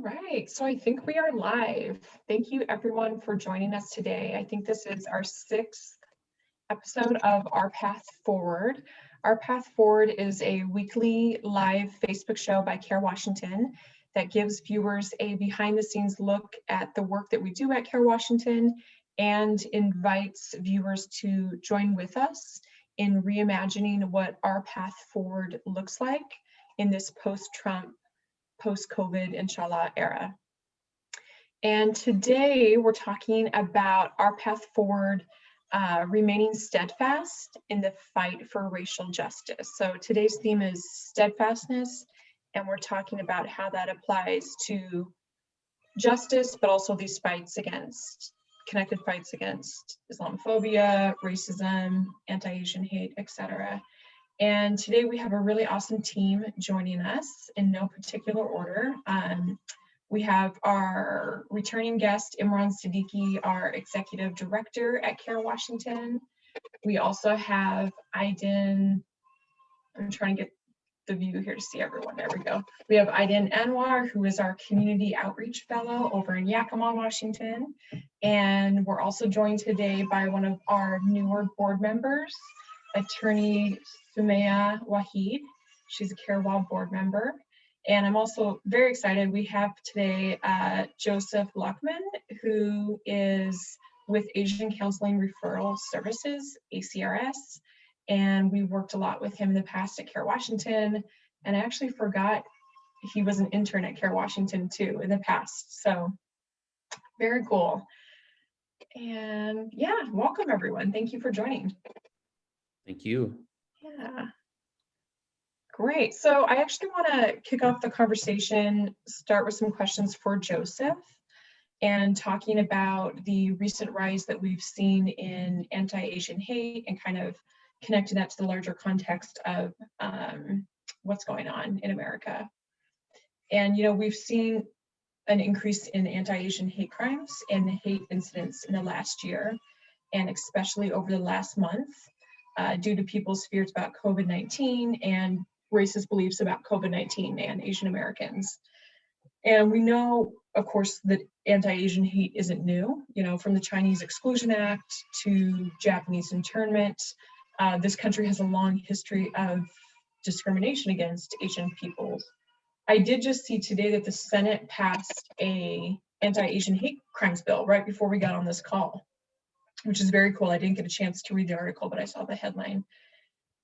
right, so I think we are live. Thank you everyone for joining us today. I think this is our 6th episode of Our Path Forward. Our Path Forward is a weekly live Facebook show by CAIR Washington that gives viewers a behind the scenes look at the work that we do at CAIR Washington and invites viewers to join with us in reimagining what our path forward looks like in this post-Trump, post-COVID, inshallah, era. And today we're talking about our path forward, remaining steadfast in the fight for racial justice. So today's theme is steadfastness, and we're talking about how that applies to justice, but also these fights against, connected fights against Islamophobia, racism, anti-Asian hate, etc. And today we have a really awesome team joining us in no particular order. We have our returning guest, Imran Siddiqui, our executive director at CAIR Washington. We also have Aydin, I'm trying to get the view here to see everyone, there we go. We have Aydin Anwar, who is our community outreach fellow over in Yakima, Washington. And we're also joined today by one of our newer board members, attorney Sumaya Wahid. She's a CAIR-WA board member. And I'm also very excited. We have today Joseph Lachman, who is with Asian Counseling Referral Services, ACRS. And we worked a lot with him in the past at CAIR Washington. And I actually forgot he was an intern at CAIR Washington too in the past. So very cool. And yeah, welcome everyone. Thank you for joining. Thank you. Yeah. Great. So I actually want to kick off the conversation, start with some questions for Joseph, and talking about the recent rise that we've seen in anti-Asian hate and kind of connecting that to the larger context of what's going on in America. And, you know, we've seen an increase in anti-Asian hate crimes and hate incidents in the last year, and especially over the last month, due to people's fears about COVID-19 and racist beliefs about COVID-19 and Asian Americans. And we know, of course, that anti-Asian hate isn't new, you know, from the Chinese Exclusion Act to Japanese internment. This country has a long history of discrimination against Asian peoples. I did just see today that the Senate passed a anti-Asian hate crimes bill right before we got on this call, which is very cool. I didn't get a chance to read the article, but I saw the headline.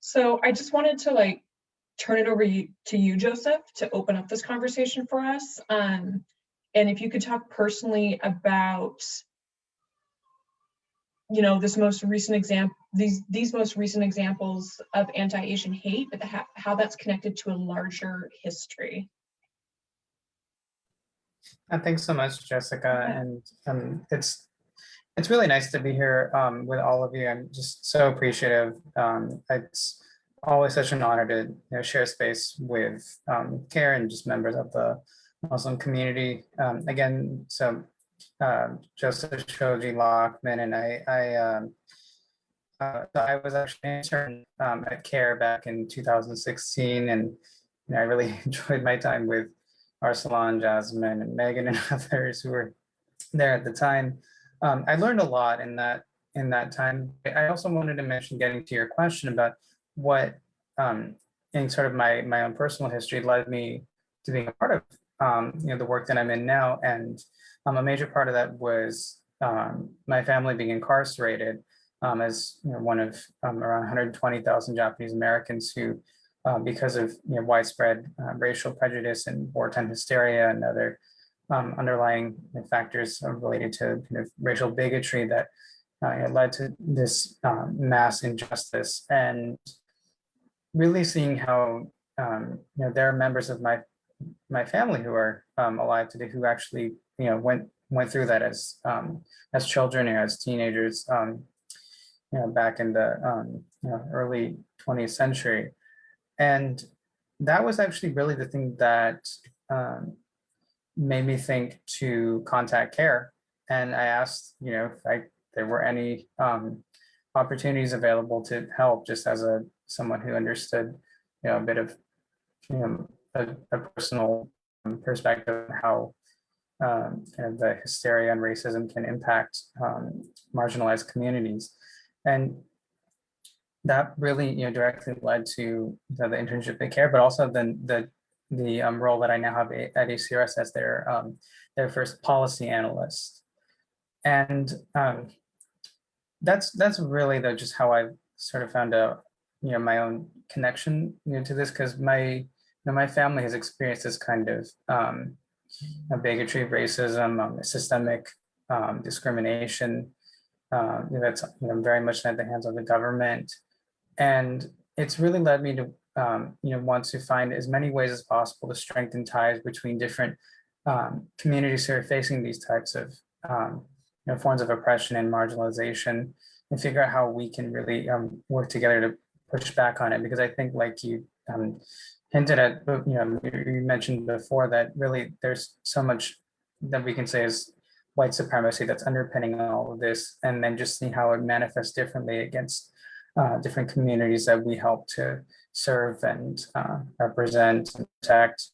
So I just wanted to turn it over to you, Joseph, to open up this conversation for us. And if you could talk personally about, you know, this most recent example, these most recent examples of anti-Asian hate, but how that's connected to a larger history. Thanks so much, Jessica. And it's really nice to be here with all of you. I'm just so appreciative. It's always such an honor to share space with CAIR and just members of the Muslim community. Again, so Joseph Lachman and I was actually an intern at CAIR back in 2016, and I really enjoyed my time with Arsalan, Jasmine, and Megan, and others who were there at the time. I learned a lot in that time. I also wanted to mention, getting to your question about what, in sort of my own personal history, led me to being a part of the work that I'm in now. And a major part of that was my family being incarcerated as one of around 120,000 Japanese Americans who, because of widespread racial prejudice and wartime hysteria and other underlying factors related to kind of racial bigotry, that led to this mass injustice. And really seeing how there are members of my family who are alive today who actually went through that as children or as teenagers back in the early 20th century. And that was actually really the thing that made me think to contact CAIR. And I asked, if there were any opportunities available to help, just as someone who understood, a bit of, a personal perspective of how kind of the hysteria and racism can impact marginalized communities. And that really, directly led to the internship at CAIR, but also then the role that I now have at ACRS as their first policy analyst. And that's really just how I sort of found out, my own connection, to this, because my family has experienced this kind of bigotry, racism, systemic discrimination that's very much at the hands of the government. And it's really led me to want to find as many ways as possible to strengthen ties between different communities who are facing these types of forms of oppression and marginalization, and figure out how we can really work together to push back on it. Because I think, like you hinted at, you mentioned before, that really there's so much that we can say is white supremacy that's underpinning all of this, and then just see how it manifests differently against different communities that we help to serve and represent and protect.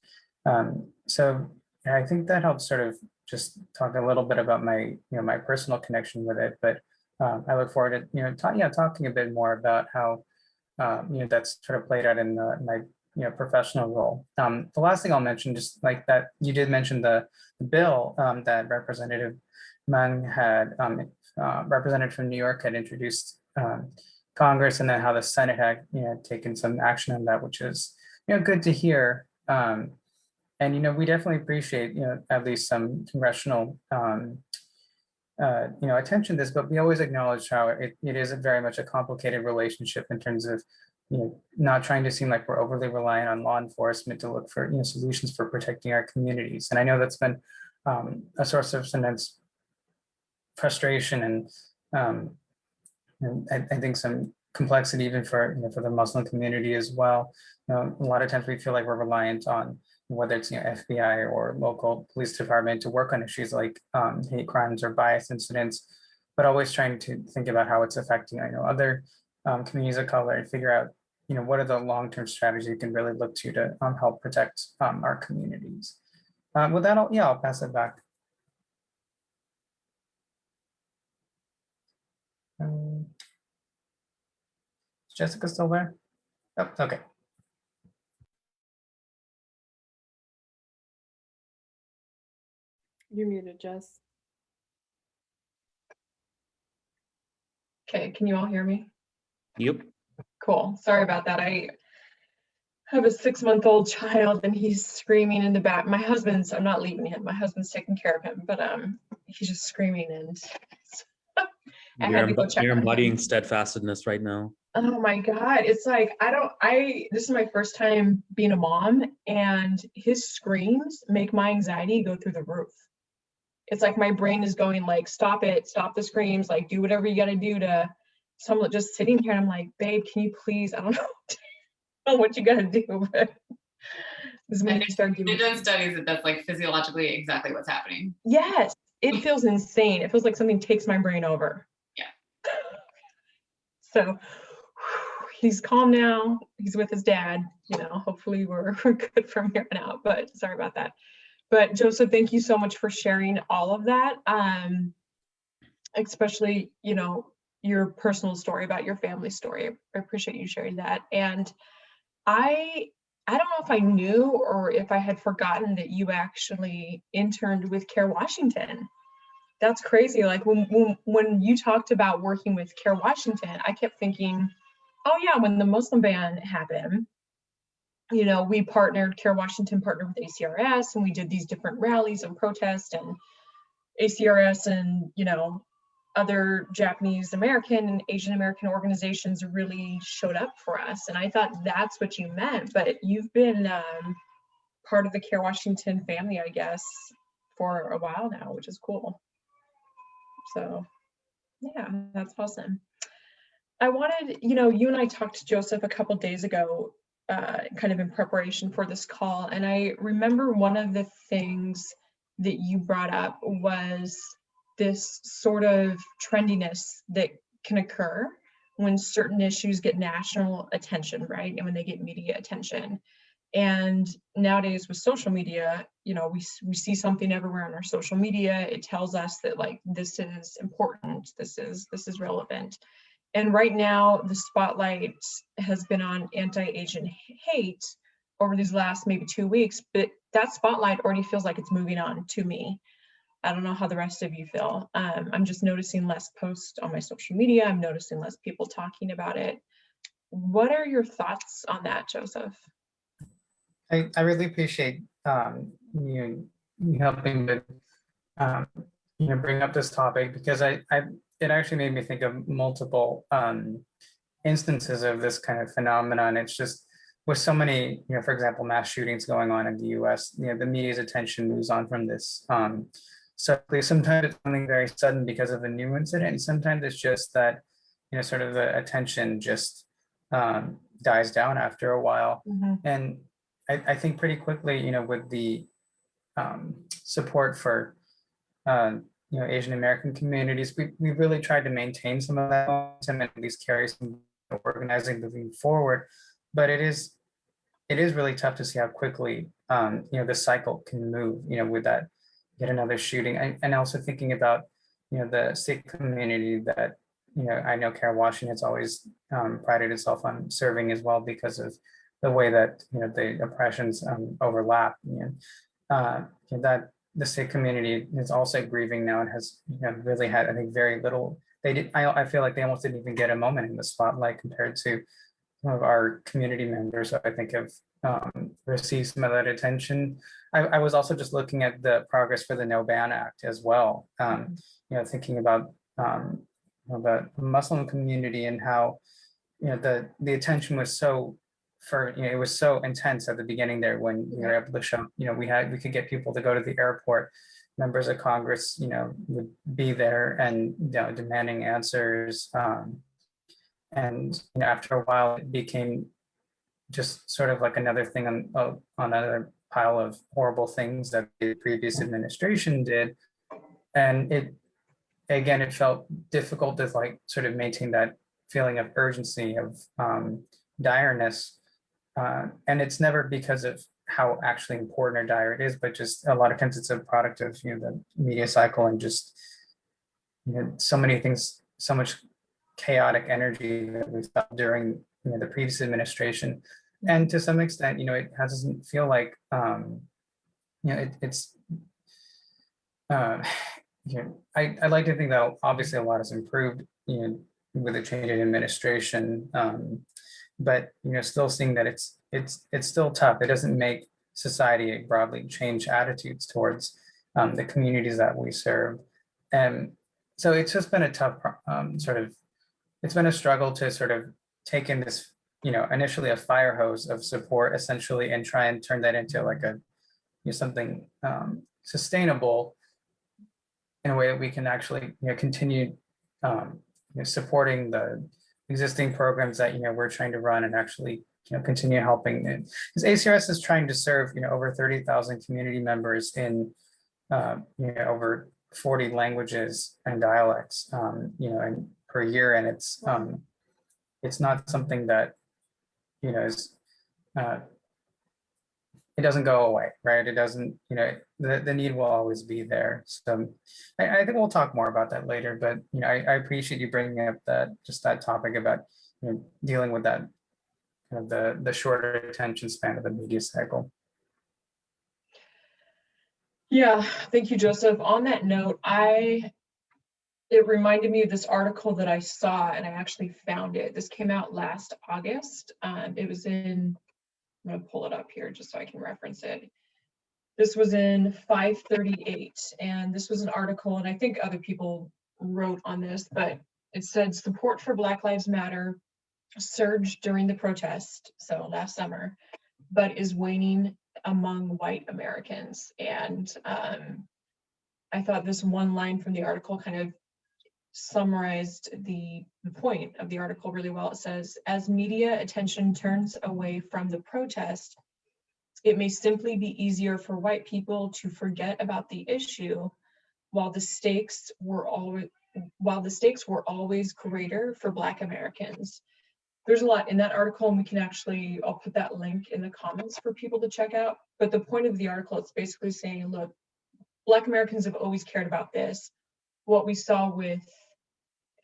So I think that helps sort of just talk a little bit about my, my personal connection with it. But I look forward to, talking a bit more about how, that's sort of played out in my, professional role. The last thing I'll mention, just like that, you did mention the bill that Representative Meng had, representative from New York, had introduced Congress, and then how the Senate had taken some action on that, which is good to hear. And we definitely appreciate at least some congressional attention to this, but we always acknowledge how it is very much a complicated relationship in terms of not trying to seem like we're overly reliant on law enforcement to look for solutions for protecting our communities. And I know that's been a source of sometimes frustration and I think some complexity even for for the Muslim community as well. A lot of times we feel like we're reliant on whether it's FBI or local police department to work on issues like hate crimes or bias incidents, but always trying to think about how it's affecting other communities of color, and figure out what are the long-term strategies you can really look to help protect our communities. With that, I'll pass it back. Is Jessica still there? Oh, okay. You're muted, Jess. Okay, can you all hear me? Yep. Cool. Sorry about that. I have a 6-month-old child and he's screaming in the back. I'm not leaving him. My husband's taking care of him, but he's just screaming, and I had to go check You're on him. embodying steadfastness right now. Oh my God. It's like, this is my first time being a mom, and his screams make my anxiety go through the roof. It's like my brain is going like, stop it, stop the screams, like do whatever you got to do to someone just sitting here. And I'm like, babe, can you please, I don't know what you got to do, but this is when you start doing. They've done studies that that's like physiologically exactly what's happening. Yes, it feels insane. It feels like something takes my brain over. Yeah. So he's calm now. He's with his dad. Hopefully we're good from here on out, but sorry about that. But Joseph, thank you so much for sharing all of that. Especially, your personal story about your family story. I appreciate you sharing that. And I don't know if I knew or if I had forgotten that you actually interned with CAIR Washington. That's crazy. Like when you talked about working with CAIR Washington, I kept thinking, oh yeah, when the Muslim ban happened, we CAIR Washington partnered with ACRS, and we did these different rallies and protests, and ACRS and, other Japanese American and Asian American organizations really showed up for us. And I thought that's what you meant, but you've been part of the CAIR Washington family, I guess, for a while now, which is cool. So yeah, that's awesome. I wanted, you and I talked to Joseph a couple days ago, kind of in preparation for this call. And I remember one of the things that you brought up was this sort of trendiness that can occur when certain issues get national attention, right? And when they get media attention. And nowadays with social media, you know, we see something everywhere on our social media. It tells us that like, this is important, this is relevant. And right now the spotlight has been on anti-Asian hate over these last maybe 2 weeks, but that spotlight already feels like it's moving on to me. I don't know how the rest of you feel. I'm just noticing less posts on my social media. I'm noticing less people talking about it. What are your thoughts on that, Joseph? I really appreciate you helping with um, bring up this topic, because it actually made me think of multiple instances of this kind of phenomenon. It's just with so many, for example, mass shootings going on in the US, the media's attention moves on from this. So sometimes it's something very sudden because of a new incident, and sometimes it's just that, sort of the attention just dies down after a while. And I think pretty quickly, with the support for Asian American communities, we really tried to maintain some of that momentum and at least carry some organizing moving forward. But it is really tough to see how quickly the cycle can move, with that yet another shooting. And also thinking about the Sikh community that I know CAIR-WA has always prided itself on serving as well, because of the way that the oppressions overlap. That the Sikh community is also grieving now and has really had, I think, very little. I feel like they almost didn't even get a moment in the spotlight compared to some of our community members who I think have received some of that attention. I was also just looking at the progress for the No Ban Act as well. Thinking about the Muslim community and how the attention was so it was so intense at the beginning there, when we were able to show we could get people to go to the airport. Members of Congress would be there and demanding answers, and after a while it became just sort of like another thing on another pile of horrible things that the previous administration did. And it felt difficult to like sort of maintain that feeling of urgency, of direness. And it's never because of how actually important or dire it is, but just a lot of times it's a product of the media cycle and just so many things, so much chaotic energy that we felt during the previous administration. And to some extent, it doesn't feel like it's I like to think that obviously a lot has improved with the change in administration, but still seeing that it's still tough. It doesn't make society broadly change attitudes towards the communities that we serve. And so it's just been a tough it's been a struggle to sort of take in this initially a fire hose of support essentially, and try and turn that into like a something sustainable in a way that we can actually continue supporting the existing programs that we're trying to run, and actually continue helping. Because ACRS is trying to serve over 30,000 community members in over 40 languages and dialects and per year, and it's not something that is it doesn't go away, right? It doesn't, the need will always be there. So I think we'll talk more about that later, but I appreciate you bringing up that topic about dealing with that kind of the shorter attention span of the media cycle. Yeah, thank you, Joseph. On that note, it reminded me of this article that I saw, and I actually found it. This came out last August. It was in, I'm going to pull it up here just so I can reference it. This was in 538, and this was an article, and I think other people wrote on this, but it said support for Black Lives Matter surged during the protest, so last summer, but is waning among white Americans. And I thought this one line from the article kind of summarized the point of the article really well. It says, as media attention turns away from the protest, it may simply be easier for white people to forget about the issue, while the stakes were always greater for Black Americans. there's a lot in that article, and we can actually, I'll put that link in the comments for people to check out. But the point of the article, it's basically saying, look, Black Americans have always cared about this. What we saw with,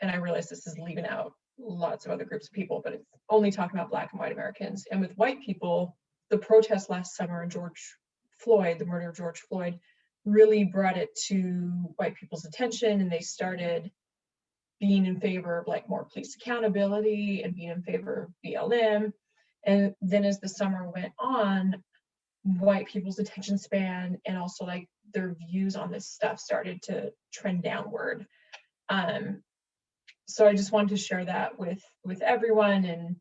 and I realize this is leaving out lots of other groups of people, but it's only talking about Black and white Americans. And with white people, the protest last summer, George Floyd, the murder of George Floyd, really brought it to white people's attention, and they started being in favor of like more police accountability and being in favor of BLM. And then as the summer went on, white people's attention span and also like their views on this stuff started to trend downward. So I just wanted to share that with everyone, and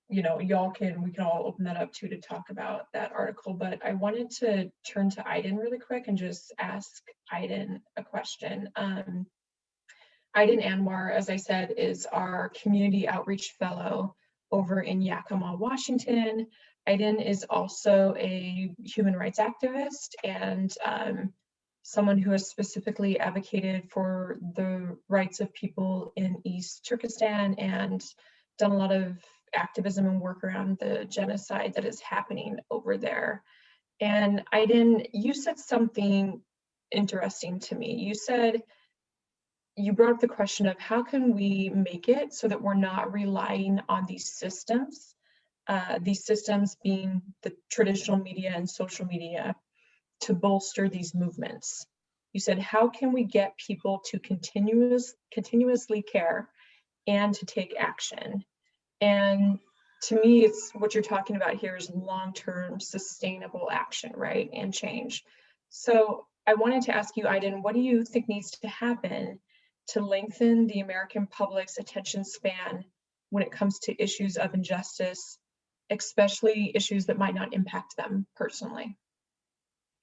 you know, we can all open that up too to talk about that article. But I wanted to turn to Aiden really quick and just ask Aiden a question. Aiden Anwar, as I said, is our community outreach fellow over in Yakima, Washington. Aiden is also a human rights activist and someone who has specifically advocated for the rights of people in East Turkestan and done a lot of activism and work around the genocide that is happening over there. And Aiden, you said something interesting to me. You said, you brought up the question of how can we make it so that we're not relying on these systems being the traditional media and social media to bolster these movements. You said, how can we get people to continuously care and to take action? And to me, it's what you're talking about here is long-term sustainable action, right? And change. So I wanted to ask you, Aiden, what do you think needs to happen to lengthen the American public's attention span when it comes to issues of injustice, especially issues that might not impact them personally?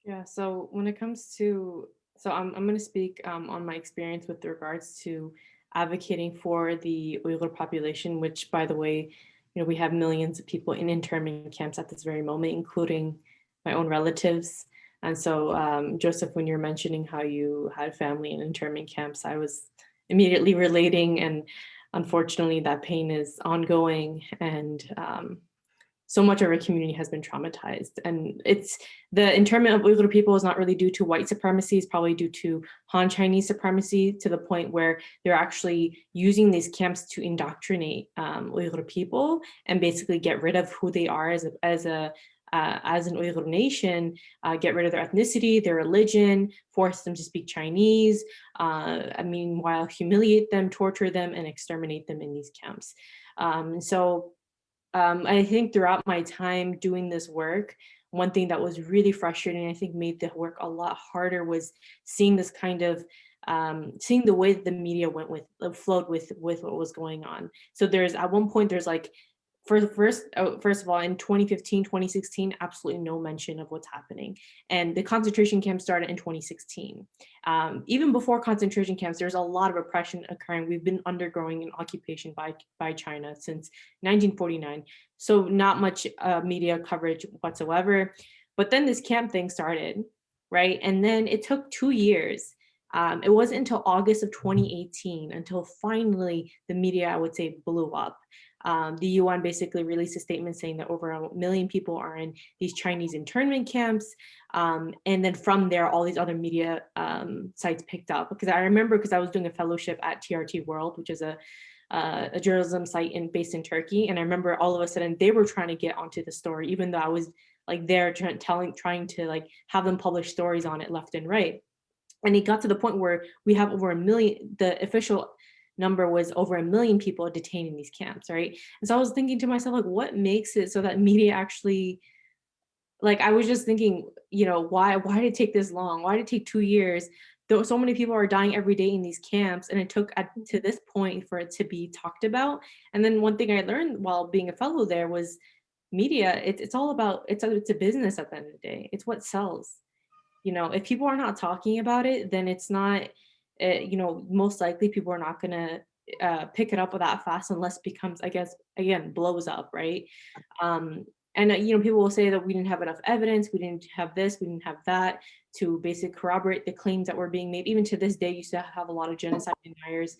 Yeah, so when it comes to, I'm going to speak on my experience with regards to advocating for the Uyghur population, which, by the way, you know, we have millions of people in internment camps at this very moment, including my own relatives. And so, Joseph, when you're mentioning how you had family in internment camps, I was immediately relating, and unfortunately that pain is ongoing, and so much of our community has been traumatized. And it's the internment of Uyghur people is not really due to white supremacy, it's probably due to Han Chinese supremacy, to the point where they're actually using these camps to indoctrinate Uyghur people and basically get rid of who they are as an Uyghur nation, get rid of their ethnicity, their religion, force them to speak Chinese, meanwhile humiliate them, torture them, and exterminate them in these camps. I think throughout my time doing this work, one thing that was really frustrating, I think made the work a lot harder, was seeing this kind of, seeing the way that the media flowed with what was going on. So there's, at one point, there's like, first of all, in 2015, 2016, absolutely no mention of what's happening. And the concentration camps started in 2016. Even before concentration camps, there's a lot of oppression occurring. We've been undergoing an occupation by China since 1949. So not much media coverage whatsoever. But then this camp thing started, right? And then it took 2 years. It wasn't until August of 2018 until finally the media, I would say, blew up. The UN basically released a statement saying that over 1 million people are in these Chinese internment camps. And then from there, all these other media sites picked up. Because I remember, because I was doing a fellowship at TRT World, which is a journalism site based in Turkey. And I remember all of a sudden they were trying to get onto the story, even though I was like there trying to like have them publish stories on it left and right. And it got to the point where we have over 1 million, the official number was over 1 million people detained in these camps, right? And so I was thinking to myself, like, what makes it so that media actually, like, I was just thinking, you know, why did it take this long? Why did it take 2 years? Though so many people are dying every day in these camps, and it took to this point for it to be talked about. And then one thing I learned while being a fellow there was media, it's all about, it's a business at the end of the day. It's what sells. You know, if people are not talking about it, then it's not, you know, most likely people are not going to pick it up that fast unless it becomes, I guess, again, blows up, right? And, you know, people will say that we didn't have enough evidence, we didn't have this, we didn't have that to basically corroborate the claims that were being made. Even to this day, you still have a lot of genocide deniers,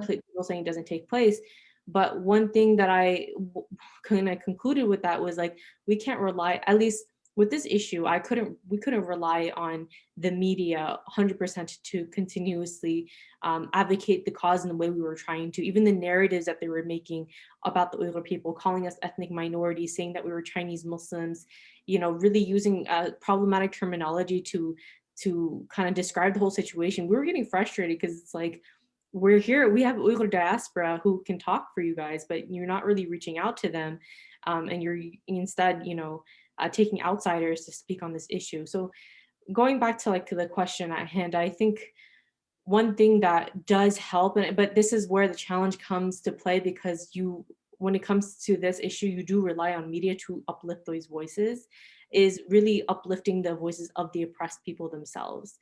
people saying it doesn't take place. But one thing that I kind of concluded with that was like, we can't rely, at least with this issue, we couldn't rely on the media 100% to continuously advocate the cause in the way we were trying to. Even the narratives that they were making about the Uyghur people, calling us ethnic minorities, saying that we were Chinese Muslims, you know, really using problematic terminology to kind of describe the whole situation. We were getting frustrated because it's like, we're here, we have Uyghur diaspora who can talk for you guys, but you're not really reaching out to them. And you're instead, you know, taking outsiders to speak on this issue. So going back to like to the question at hand, I think one thing that does help, but this is where the challenge comes to play, because when it comes to this issue, you do rely on media to uplift those voices, is really uplifting the voices of the oppressed people themselves.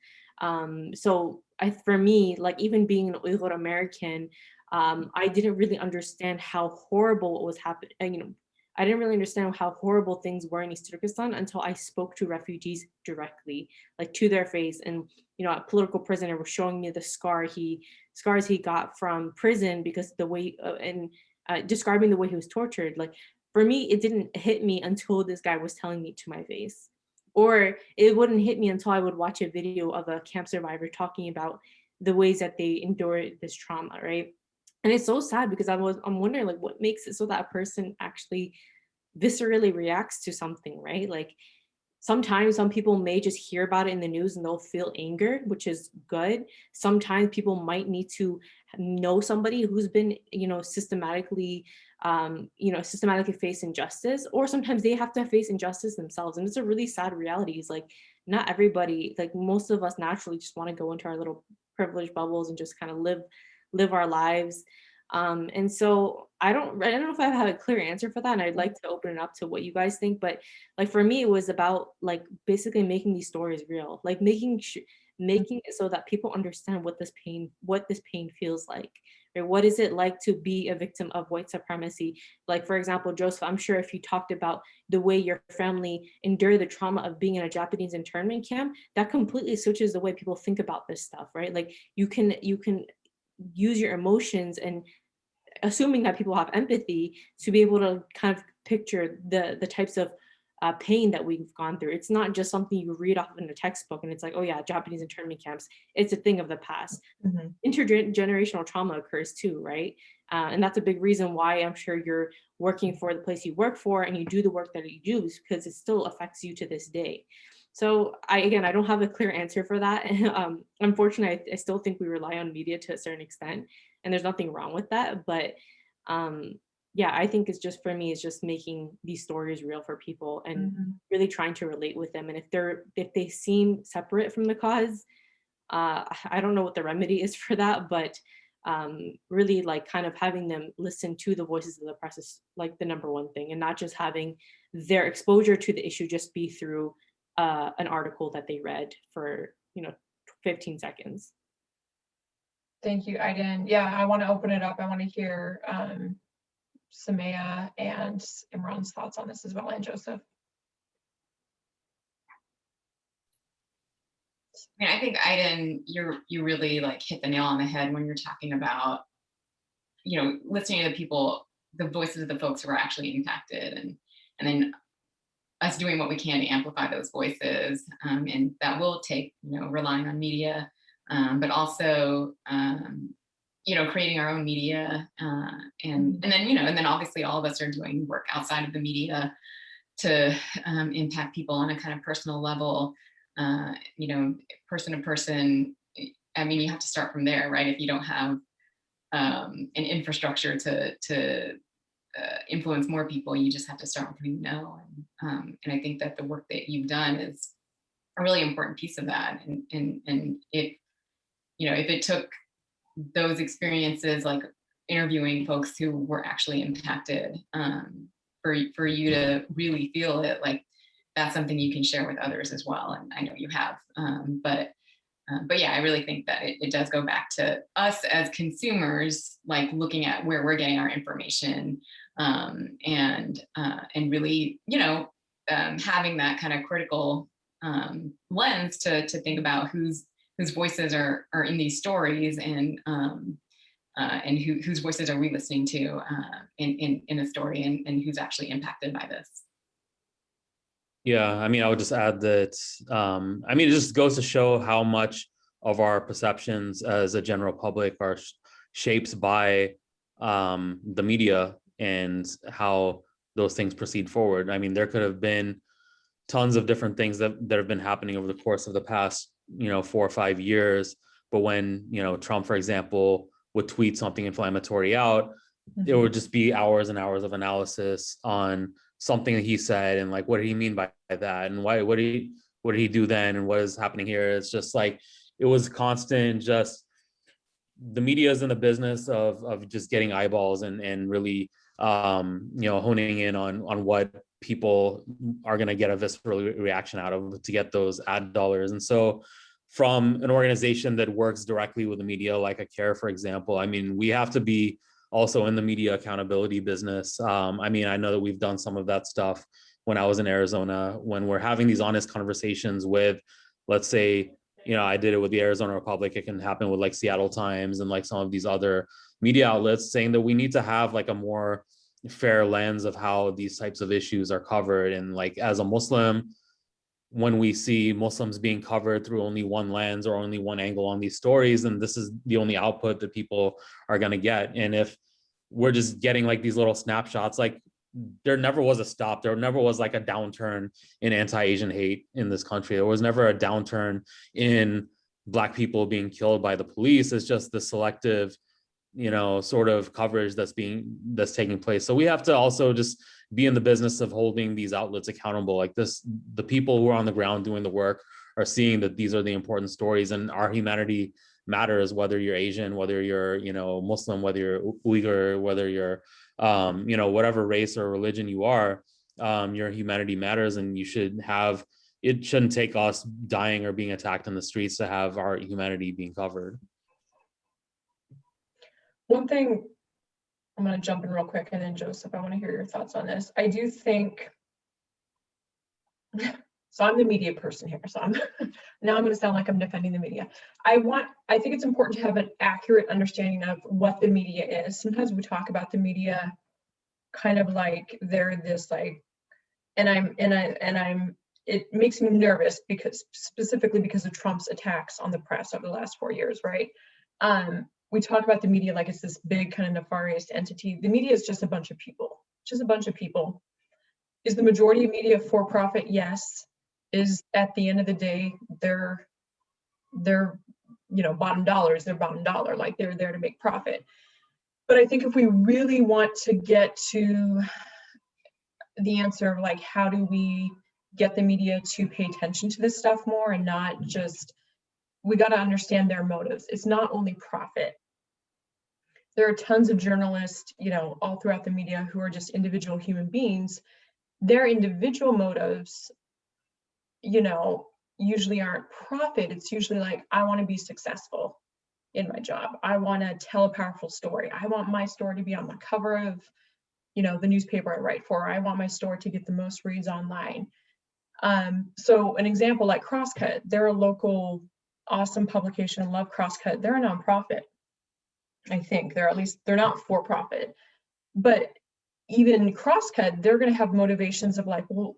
So for me, like even being an Uyghur American, I didn't really understand how horrible what was happening. You know, I didn't really understand how horrible things were in East Turkestan until I spoke to refugees directly, like to their face. And, you know, a political prisoner was showing me the scars he got from prison because the way, describing the way he was tortured. Like for me, it didn't hit me until this guy was telling me to my face. Or it wouldn't hit me until I would watch a video of a camp survivor talking about the ways that they endured this trauma, right? And it's so sad because I'm wondering like what makes it so that a person actually viscerally reacts to something, right? Like sometimes some people may just hear about it in the news and they'll feel anger, which is good. Sometimes people might need to know somebody who's been, you know, systematically face injustice, or sometimes they have to face injustice themselves. And it's a really sad reality. Is like not everybody, like most of us naturally just want to go into our little privileged bubbles and just kind of live our lives. And so I don't know if I have a clear answer for that, and I'd like to open it up to what you guys think. But like for me, it was about like basically making these stories real, like making it so that people understand what this pain feels like. Right? What is it like to be a victim of white supremacy? Like for example, Joseph, I'm sure if you talked about the way your family endured the trauma of being in a Japanese internment camp, that completely switches the way people think about this stuff, right? Like you can use your emotions, and assuming that people have empathy, to be able to kind of picture the types of pain that we've gone through. It's not just something you read off in a textbook and it's like, oh yeah, Japanese internment camps, it's a thing of the past. Mm-hmm. Intergenerational trauma occurs too, right? And that's a big reason why I'm sure you're working for the place you work for and you do the work that you do, because it still affects you to this day. So I don't have a clear answer for that. Unfortunately, I still think we rely on media to a certain extent, and there's nothing wrong with that. But yeah, I think it's just, for me, it's just making these stories real for people and really trying to relate with them. And if they seem separate from the cause, I don't know what the remedy is for that, but really like kind of having them listen to the voices of the press is like the number one thing, and not just having their exposure to the issue just be through an article that they read for 15 seconds. Thank you, Aiden. Yeah, I want to open it up. I want to hear Samaya and Imran's thoughts on this as well, and Joseph. I mean, I think Aiden, you really like hit the nail on the head when you're talking about, listening to the people, the voices of the folks who are actually impacted, and then us doing what we can to amplify those voices, and that will take relying on media, but also creating our own media, and then obviously all of us are doing work outside of the media to impact people on a kind of personal level, person to person. I mean, you have to start from there, right? If you don't have an infrastructure to influence more people, you just have to start with who you know. And I think that the work that you've done is a really important piece of that. And if it took those experiences, like interviewing folks who were actually impacted, for you to really feel it, like that's something you can share with others as well. And I know you have, but yeah, I really think that it does go back to us as consumers, like looking at where we're getting our information, and really, having that kind of critical lens to think about whose voices are in these stories, and and whose voices are we listening to in the story, and who's actually impacted by this. Yeah, I mean, I would just add that, I mean, it just goes to show how much of our perceptions as a general public are shaped by the media and how those things proceed forward. I mean, there could have been tons of different things that have been happening over the course of the past, 4 or 5 years. But when, Trump, for example, would tweet something inflammatory out, it would just be hours and hours of analysis on something that he said and like, what did he mean by that? And what did he do then? And what is happening here? It's just like, it was constant, just the media is in the business of just getting eyeballs and really, honing in on what people are going to get a visceral reaction out of to get those ad dollars. And so from an organization that works directly with the media, like a CAIR, for example, I mean, we have to be also in the media accountability business. I mean, I know that we've done some of that stuff when I was in Arizona, when we're having these honest conversations with, let's say, I did it with the Arizona Republic. It can happen with like Seattle Times and like some of these other media outlets, saying that we need to have like a more fair lens of how these types of issues are covered. And like, as a Muslim, when we see Muslims being covered through only one lens or only one angle on these stories, and this is the only output that people are going to get. And if we're just getting like these little snapshots, like there never was a stop. There never was like a downturn in anti-Asian hate in this country. There was never a downturn in Black people being killed by the police. It's just the selective, sort of coverage that's taking place. So we have to also just be in the business of holding these outlets accountable. Like this, the people who are on the ground doing the work are seeing that these are the important stories, and our humanity matters, whether you're Asian, whether you're, Muslim, whether you're Uyghur, whether you're, whatever race or religion you are, your humanity matters, and it shouldn't take us dying or being attacked in the streets to have our humanity being covered. One thing, I'm going to jump in real quick, and then Joseph, I want to hear your thoughts on this. I do think, so I'm the media person here, so now I'm going to sound like I'm defending the media. I think it's important to have an accurate understanding of what the media is. Sometimes we talk about the media kind of like they're this like, it makes me nervous specifically because of Trump's attacks on the press over the last 4 years, right? We talk about the media like it's this big kind of nefarious entity. The media is just a bunch of people, Is the majority of media for profit? Yes. Is at the end of the day, they're bottom dollars, they're bottom dollar, like they're there to make profit. But I think if we really want to get to the answer of like, how do we get the media to pay attention to this stuff more and not just, we got to understand their motives. It's not only profit. There are tons of journalists, all throughout the media who are just individual human beings. Their individual motives, usually aren't profit. It's usually like, I want to be successful in my job. I want to tell a powerful story. I want my story to be on the cover of, the newspaper I write for. I want my story to get the most reads online. So an example like Crosscut, they're a local awesome publication. I love Crosscut. They're a nonprofit. I think they're not for profit, but even Crosscut, they're going to have motivations of like, well,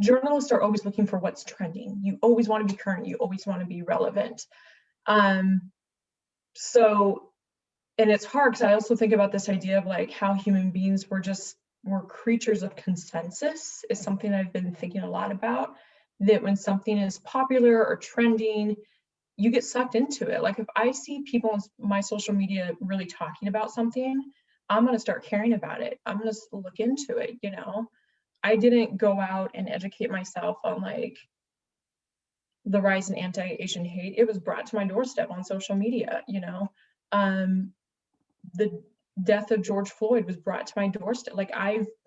journalists are always looking for what's trending. You always want to be current. You always want to be relevant. And it's hard because I also think about this idea of like how human beings we're creatures of consensus is something I've been thinking a lot about, that when something is popular or trending, you get sucked into it. Like if I see people on my social media really talking about something, I'm going to start caring about it. I'm going to look into it, I didn't go out and educate myself on like the rise in anti-Asian hate. It was brought to my doorstep on social media, the death of George Floyd was brought to my doorstep. Like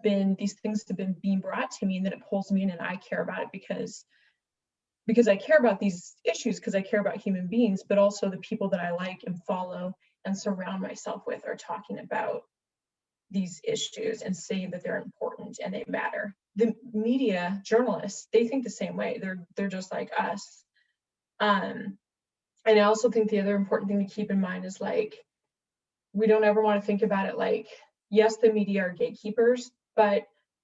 these things have been being brought to me, and then it pulls me in, and I care about it because I care about these issues, because I care about human beings, but also the people that I like and follow and surround myself with are talking about these issues and saying that they're important and they matter. The media, journalists, they think the same way. They're just like us. And I also think the other important thing to keep in mind is like, we don't ever want to think about it like, yes, the media are gatekeepers, but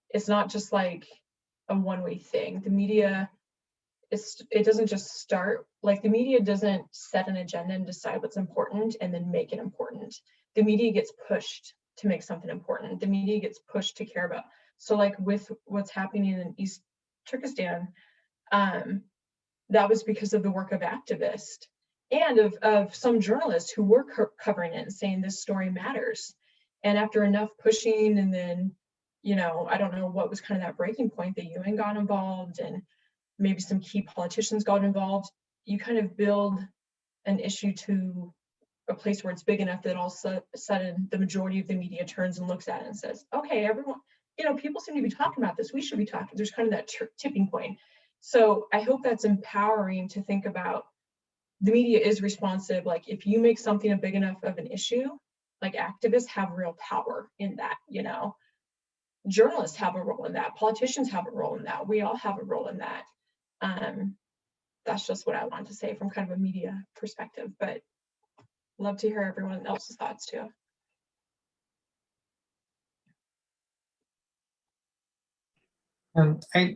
it's not just like a one-way thing. The media, it doesn't just start, like the media doesn't set an agenda and decide what's important and then make it important. The media gets pushed to make something important. The media gets pushed to care about. So like with what's happening in East Turkestan, that was because of the work of activists and of some journalists who were covering it and saying this story matters. And after enough pushing, and then, you know, I don't know what was kind of that breaking point, the UN got involved and maybe some key politicians got involved, you kind of build an issue to a place where it's big enough that all of a sudden the majority of the media turns and looks at it and says, okay, everyone, you know, people seem to be talking about this, we should be talking. There's kind of that tipping point. So I hope that's empowering to think about the media is responsive. Like if you make something a big enough of an issue, like activists have real power in that, you know, journalists have a role in that, politicians have a role in that, we all have a role in that. That's just what I wanted to say from kind of a media perspective, but love to hear everyone else's thoughts too. I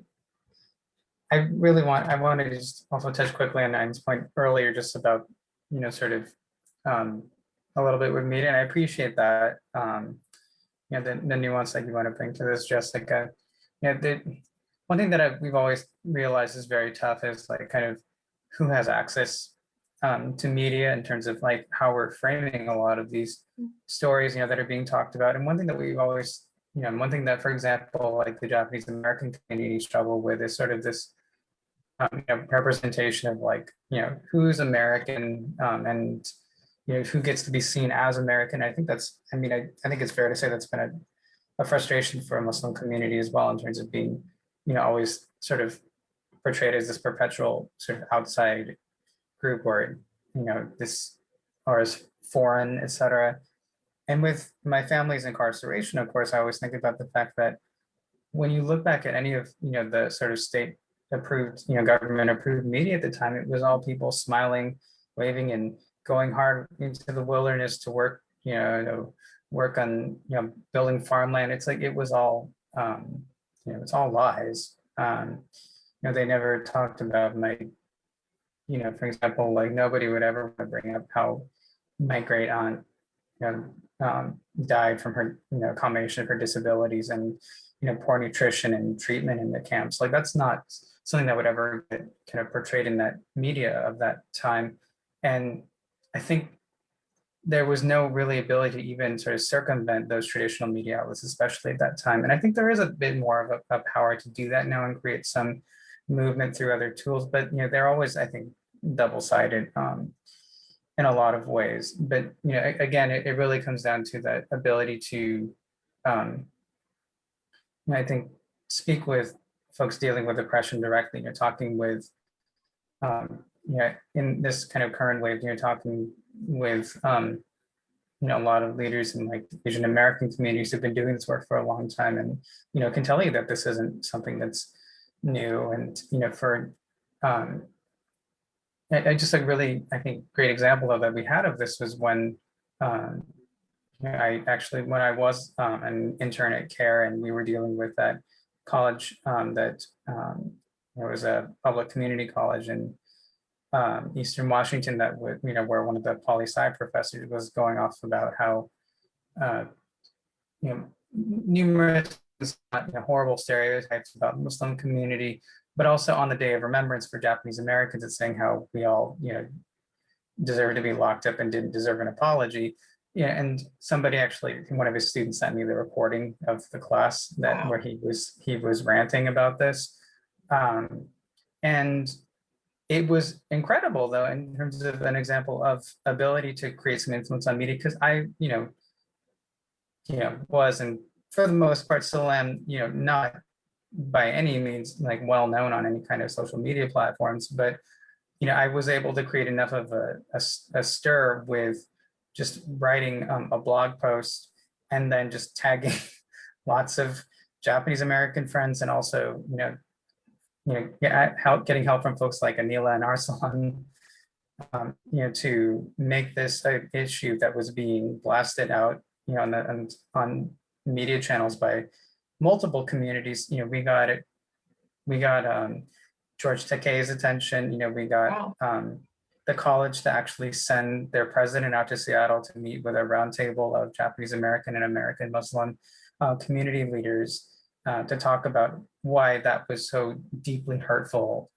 wanted to just also touch quickly on Nine's point earlier, just about, you know, sort of a little bit with media, and I appreciate that, you know, the nuance that you want to bring to this, Jessica. You know, one thing that we've always realized is very tough is like kind of who has access to media in terms of like how we're framing a lot of these stories, you know, that are being talked about. And one thing that we've always, you know, one thing that, for example, like the Japanese American community struggle with is sort of this you know, representation of like, you know, who's American, and, you know, who gets to be seen as American. I think that's, I mean, I think it's fair to say that's been a frustration for a Muslim community as well, in terms of being, you know, always sort of portrayed as this perpetual sort of outside group, or, you know, this, or as foreign, etc. And with my family's incarceration, of course, I always think about the fact that when you look back at any of, you know, the sort of state approved, you know, government approved media at the time, it was all people smiling, waving, and going hard into the wilderness to work, you know, to work on, you know, building farmland. It's like, it was all, you know, it's all lies. You know, they never talked about my, you know, for example, like nobody would ever bring up how my great aunt, you know, died from her, you know, combination of her disabilities and, you know, poor nutrition and treatment in the camps. Like that's not something that would ever get kind of portrayed in that media of that time. And I think there was no really ability to even sort of circumvent those traditional media outlets, especially at that time. And I think there is a bit more of a power to do that now and create some movement through other tools, but, you know, they're always, I think, double-sided in a lot of ways. But, you know, again, it really comes down to that ability to, I think, speak with folks dealing with oppression directly. You're talking with, you know, in this kind of current wave, you're talking with, you know, a lot of leaders in like Asian American communities who've been doing this work for a long time, and, you know, can tell you that this isn't something that's new. And, you know, for I just like really, I think, great example of that we had of this was when I actually, when I was an intern at CAIR, and we were dealing with that college that it was a public community college in Eastern Washington that would, you know, where one of the poli-sci professors was going off about how, you know, numerous, you know, horrible stereotypes about the Muslim community, but also on the Day of Remembrance for Japanese Americans, it's saying how we all, you know, deserve to be locked up and didn't deserve an apology. Yeah, and somebody actually, one of his students sent me the recording of the class that where he was ranting about this, and it was incredible though in terms of an example of ability to create some influence on media, because I, you know, was, and for the most part still am, you know, not by any means like well known on any kind of social media platforms, but, you know, I was able to create enough of a stir with just writing a blog post and then just tagging lots of Japanese American friends, and also, getting help from folks like Anila and Arsalan, to make this an issue that was being blasted out, on media channels by multiple communities. We got George Takei's attention. We got the college to actually send their president out to Seattle to meet with a roundtable of Japanese American and American Muslim community leaders to talk about why that was so deeply hurtful,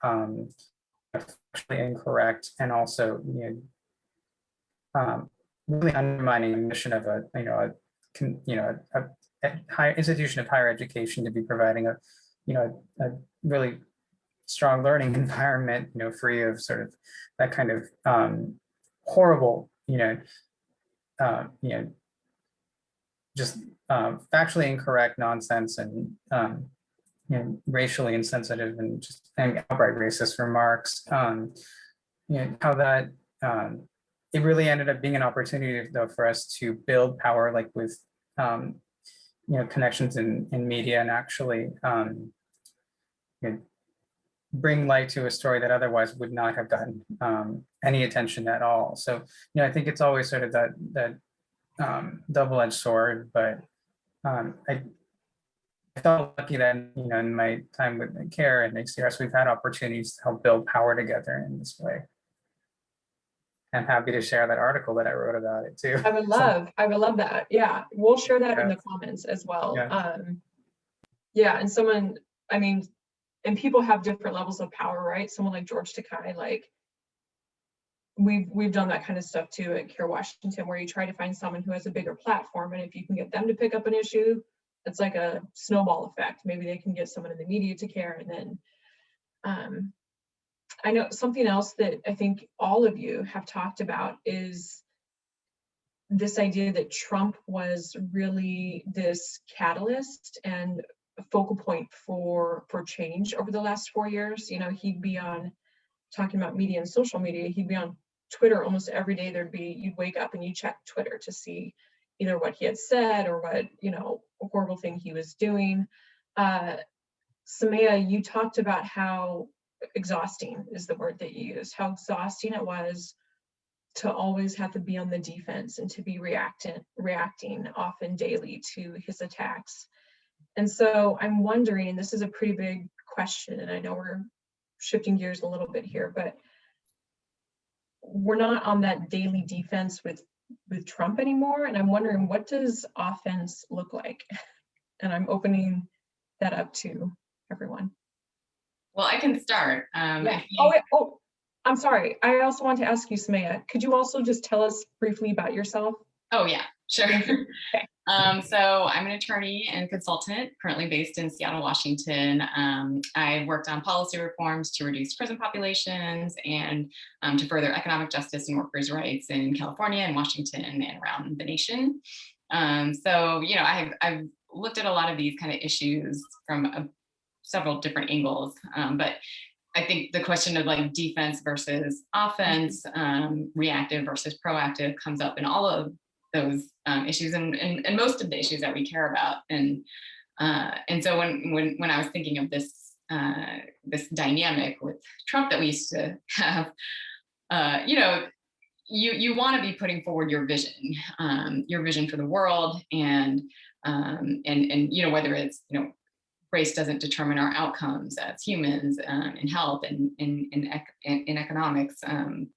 actually incorrect, and also really undermining the mission of a higher institution of higher education to be providing a really strong learning environment, free of sort of that kind of horrible, just factually incorrect nonsense and racially insensitive and just outright racist remarks. How that it really ended up being an opportunity though for us to build power, like with connections in media, and actually bring light to a story that otherwise would not have gotten any attention at all. So I think it's always sort of that double-edged sword, but I felt lucky that in my time with CAIR and ACRS, we've had opportunities to help build power together in this way. I'm happy to share that article that I wrote about it too. I would love that. Yeah, we'll share that in the comments as well. Yeah. And someone, I mean, and people have different levels of power, right? Someone like George Takei, like we've done that kind of stuff too at CAIR Washington, where you try to find someone who has a bigger platform, and if you can get them to pick up an issue, it's like a snowball effect. Maybe they can get someone in the media to care, and then I know something else that I think all of you have talked about is this idea that Trump was really this catalyst and a focal point for change over the last 4 years. He'd be on, talking about media and social media, he'd be on Twitter almost every day. You'd wake up and you check Twitter to see either what he had said or what, a horrible thing he was doing. Samaya, you talked about how exhausting is the word that you used, how exhausting it was to always have to be on the defense and to be reacting often daily to his attacks. And so I'm wondering, and this is a pretty big question, and I know we're shifting gears a little bit here, but we're not on that daily defense with Trump anymore. And I'm wondering, what does offense look like? And I'm opening that up to everyone. Well, I can start. Yeah. I'm sorry. I also want to ask you, Samaya, could you also just tell us briefly about yourself? Oh yeah, sure. Okay. So I'm an attorney and consultant currently based in Seattle, Washington. I worked on policy reforms to reduce prison populations and to further economic justice and workers' rights in California and Washington and around the nation. So, I've looked at a lot of these kind of issues from several different angles, but I think the question of like defense versus offense, reactive versus proactive comes up in all of those issues and most of the issues that we care about. And so when I was thinking of this dynamic with Trump that we used to have, you want to be putting forward your vision for the world, and whether it's race doesn't determine our outcomes as humans in health and in economics and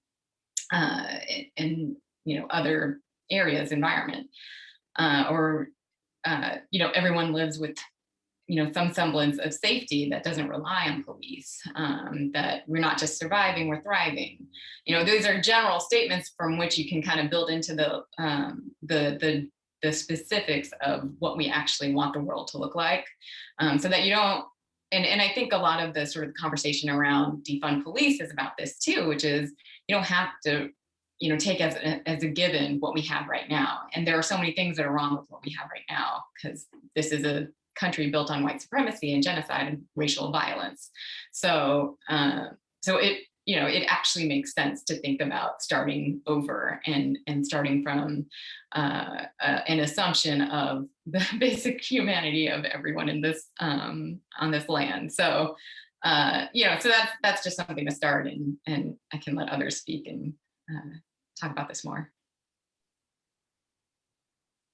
other areas, environment, or everyone lives with some semblance of safety that doesn't rely on police, that we're not just surviving, we're thriving. Those are general statements from which you can kind of build into the specifics of what we actually want the world to look like, so that you don't, and I think a lot of the sort of conversation around defund police is about this too, which is you don't have to take as a given what we have right now. And there are so many things that are wrong with what we have right now, because this is a country built on white supremacy and genocide and racial violence. So it actually makes sense to think about starting over and starting from an assumption of the basic humanity of everyone in this on this land. So So that's just something to start, and I can let others speak and talk about this more.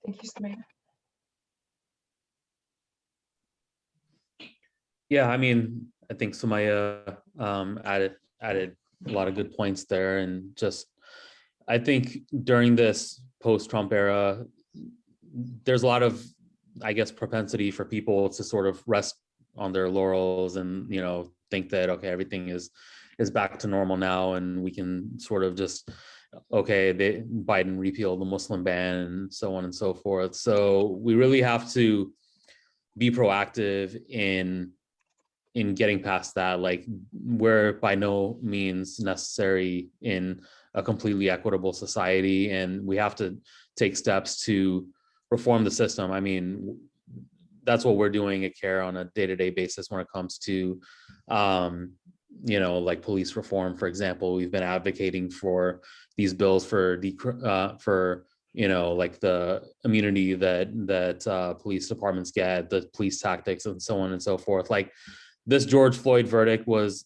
Thank you, Samaya. Yeah, I mean, I think Sumaya added a lot of good points there, and just I think during this post-Trump era, there's a lot of, I guess, propensity for people to sort of rest on their laurels and think that okay, everything is back to normal now, and we can sort of just Biden repealed the Muslim ban and so on and so forth. So we really have to be proactive in getting past that. Like, we're by no means necessary in a completely equitable society, and we have to take steps to reform the system. I mean, that's what we're doing at CAIR on a day-to-day basis when it comes to like police reform, for example. We've been advocating for these bills for like the immunity that police departments get, the police tactics, and so on and so forth. Like, this George Floyd verdict was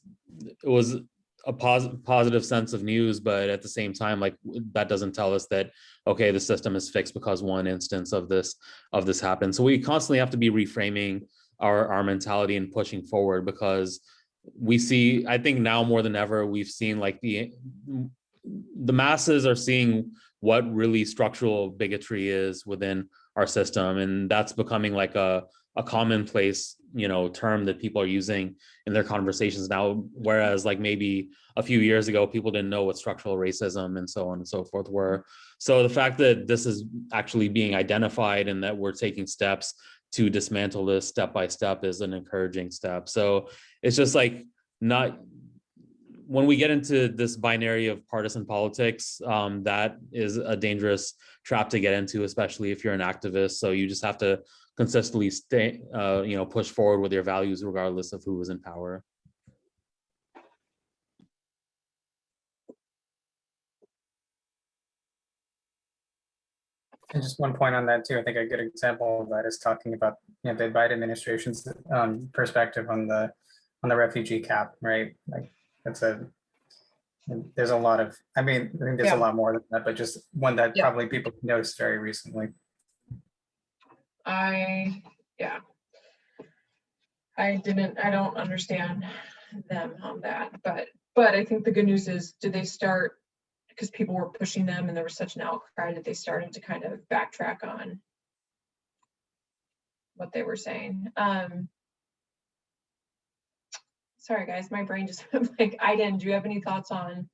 a positive sense of news, but at the same time, like, that doesn't tell us that okay, the system is fixed because one instance of this happened. So we constantly have to be reframing our mentality and pushing forward, because we see, I think now more than ever, we've seen like the masses are seeing what really structural bigotry is within our system, and that's becoming like a commonplace term that people are using in their conversations now, whereas like maybe a few years ago people didn't know what structural racism and so on and so forth were. So the fact that this is actually being identified and that we're taking steps to dismantle this step by step is an encouraging step. So it's just like, not when we get into this binary of partisan politics, that is a dangerous trap to get into, especially if you're an activist. So you just have to consistently stay, push forward with your values regardless of who is in power. And just one point on that too, I think a good example of that is talking about the Biden administration's perspective on the refugee cap, right? Like, there's a lot of, I think there's a lot more than that, but just one that probably people noticed very recently. I don't understand them on that, but I think the good news is, did they start, because people were pushing them and there was such an outcry, that they started to kind of backtrack on what they were saying. Sorry guys, my brain just like, Aiden, do you have any thoughts on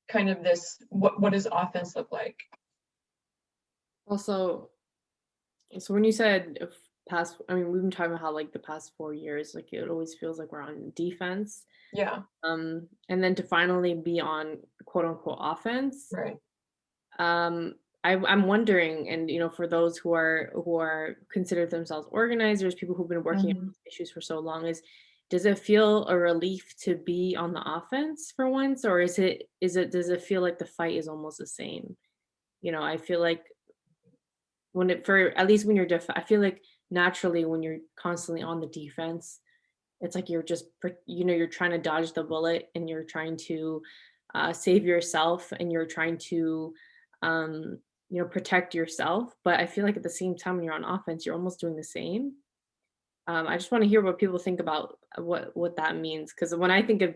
kind of this, what does offense look like? Also, so when you said we've been talking about how like the past 4 years, like it always feels like we're on defense. Yeah. And then to finally be on quote unquote offense. Right. I'm wondering, and for those who are consider themselves organizers, people who've been working on these issues for so long, does it feel a relief to be on the offense for once, or does it feel like the fight is almost the same? I feel like I feel like naturally when you're constantly on the defense, it's like you're just you're trying to dodge the bullet, and you're trying to save yourself, and you're trying to protect yourself. But I feel like at the same time, when you're on offense, you're almost doing the same. I just want to hear what people think about what that means, because when I think of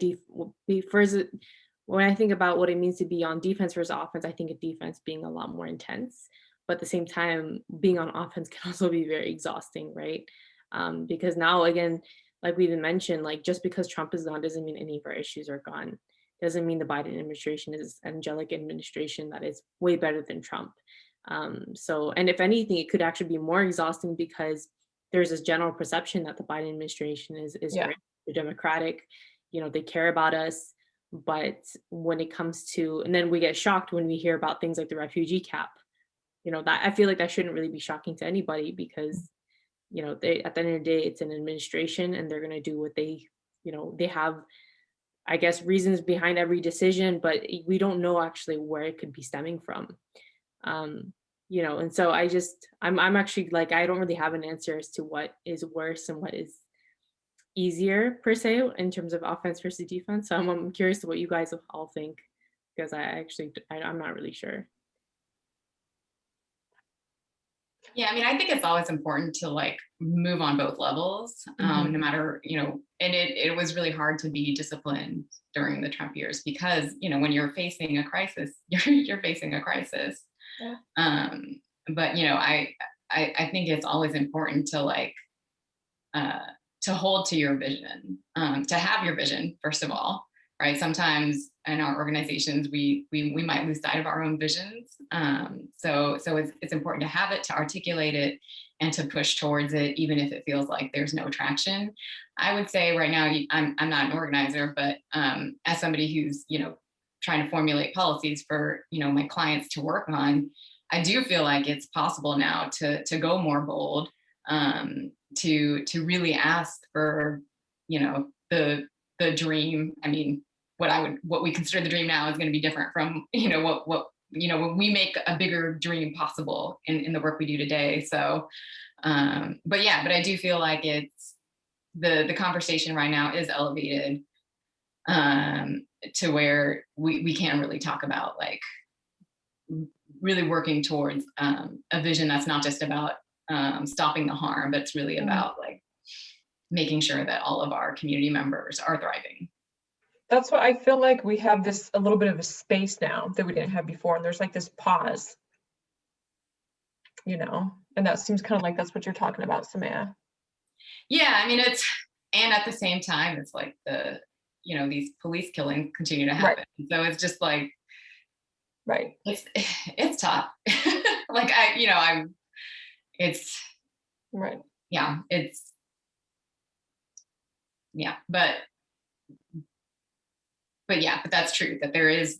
when I think about what it means to be on defense versus offense, I think of defense being a lot more intense. But at the same time, being on offense can also be very exhausting, right? Because now, again, like we even mentioned, like just because Trump is gone doesn't mean any of our issues are gone. Doesn't mean the Biden administration is an angelic administration that is way better than Trump. And if anything, it could actually be more exhausting, because there's this general perception that the Biden administration is great, they're democratic, they care about us. But when it comes to, and then we get shocked when we hear about things like the refugee cap, that I feel like that shouldn't really be shocking to anybody, because they, at the end of the day, it's an administration, and they're going to do what they have, I guess, reasons behind every decision, but we don't know actually where it could be stemming from. And so I'm actually like, I don't really have an answer as to what is worse and what is easier per se in terms of offense versus defense. So I'm curious what you guys all think, because I'm not really sure. Yeah, I mean, I think it's always important to like move on both levels, no matter, and it was really hard to be disciplined during the Trump years because, when you're facing a crisis, you're facing a crisis. Yeah. But, I think it's always important to like, to hold to your vision, to have your vision, first of all, right? Sometimes in our organizations, we might lose sight of our own visions. So it's important to have it, to articulate it, and to push towards it, even if it feels like there's no traction. I would say right now, I'm not an organizer, but as somebody who's, trying to formulate policies for, my clients to work on, I do feel like it's possible now to go more bold, to really ask for, the dream. I mean, what we consider the dream now is going to be different from, when we make a bigger dream possible in the work we do today. So, but I do feel like it's the conversation right now is elevated, to where we can really talk about like really working towards a vision that's not just about stopping the harm, but it's really about like making sure that all of our community members are thriving. That's what I feel like we have a little bit of a space now that we didn't have before. And there's like this pause, and that seems kind of like that's what you're talking about, Samaya. Yeah, I mean, and at the same time, it's like these police killings continue to happen. Right. So it's just like, right. It's tough. Like it's right. Yeah, but that's true, that there is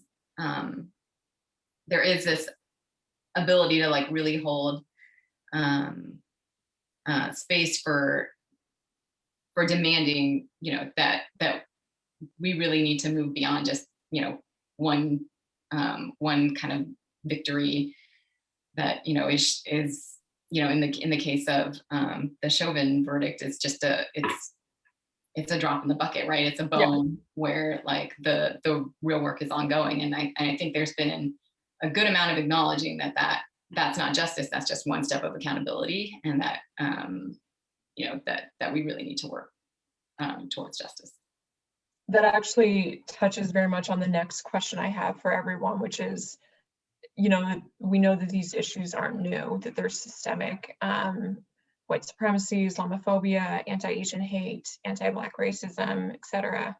this ability to like really hold space for demanding, that we really need to move beyond just, one kind of victory that, is in the case of the Chauvin verdict, is just it's a drop in the bucket, right? It's a bone where like the real work is ongoing. And I think there's been a good amount of acknowledging that's not justice, that's just one step of accountability, and that that we really need to work towards justice. That actually touches very much on the next question I have for everyone, which is, we know that these issues aren't new, that they're systemic. White supremacy, Islamophobia, anti-Asian hate, anti-Black racism, etc.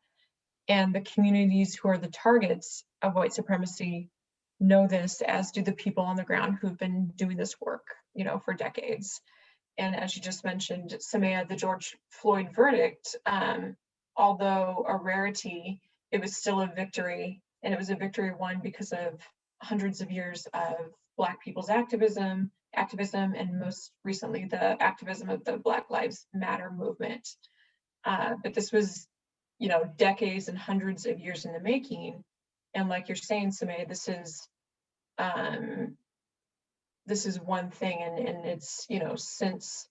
And the communities who are the targets of white supremacy know this, as do the people on the ground who've been doing this work, for decades. And as you just mentioned, Samaya, the George Floyd verdict, although a rarity, it was still a victory. And it was a victory won because of hundreds of years of Black people's activism, and most recently the activism of the Black Lives Matter movement. But this was, decades and hundreds of years in the making. And like you're saying, Samaya, this is one thing, and it's, since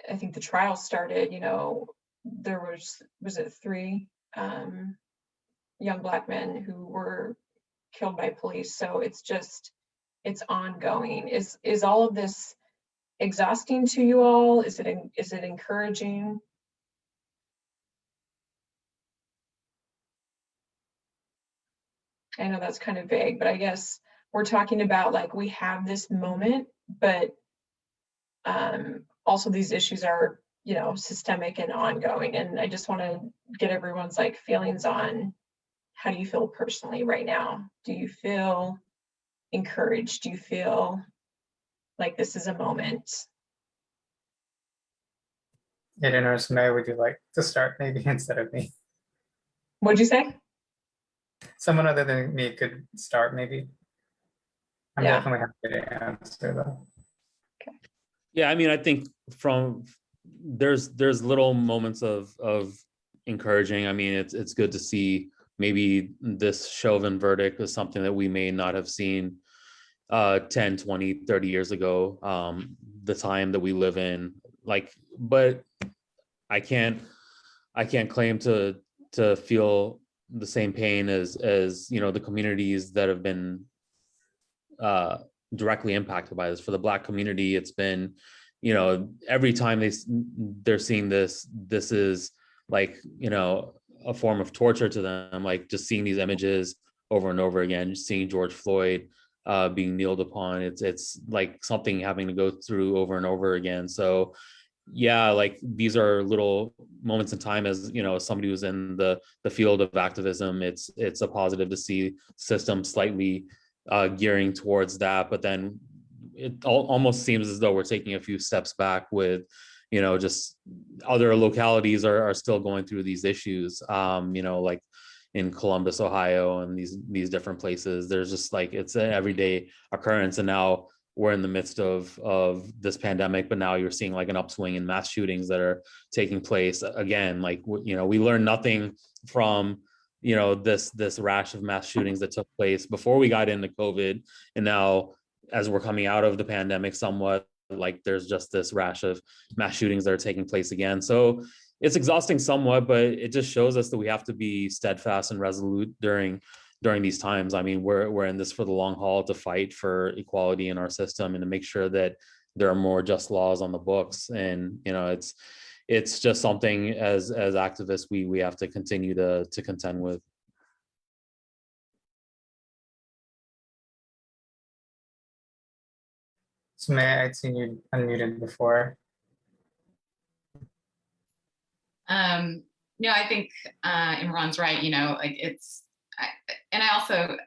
I think the trial started, there was it 3 young Black men who were killed by police. So it's ongoing. Is all of this exhausting to you all? Is it encouraging? I know that's kind of vague, but I guess we're talking about like we have this moment, but also these issues are, systemic and ongoing. And I just want to get everyone's like feelings on, how do you feel personally right now? Do you feel encouraged? Do you feel like this is a moment? Aiden or Samaya, would you like to start maybe instead of me? What'd you say? Someone other than me could start maybe. I'm definitely happy to answer though. Okay. Yeah, I mean, I think there's little moments of encouraging. I mean, it's good to see maybe this Chauvin verdict was something that we may not have seen 10, 20, 30 years ago, the time that we live in. Like, but I can't I can't claim to feel the same pain as the communities that have been directly impacted by this. For the Black community, it's been, every time they're seeing this is like, a form of torture to them, like just seeing these images over and over again, seeing George Floyd being kneeled upon. It's like something having to go through over and over again. So yeah, like these are little moments in time. As somebody who's in the field of activism, it's a positive to see system slightly gearing towards that, but then it almost seems as though we're taking a few steps back with just other localities are still going through these issues, like in Columbus, Ohio, and these different places. There's just like, it's an everyday occurrence. And now we're in the midst of this pandemic, but now you're seeing like an upswing in mass shootings that are taking place again. Like, we learned nothing from this rash of mass shootings that took place before we got into COVID, and now as we're coming out of the pandemic somewhat, like there's just this rash of mass shootings that are taking place again. So it's exhausting somewhat, but it just shows us that we have to be steadfast and resolute during these times. I mean, we're in this for the long haul, to fight for equality in our system and to make sure that there are more just laws on the books. And it's just something as activists we have to continue to contend with. So I'd seen you unmuted before. No, I think Imran's right. Like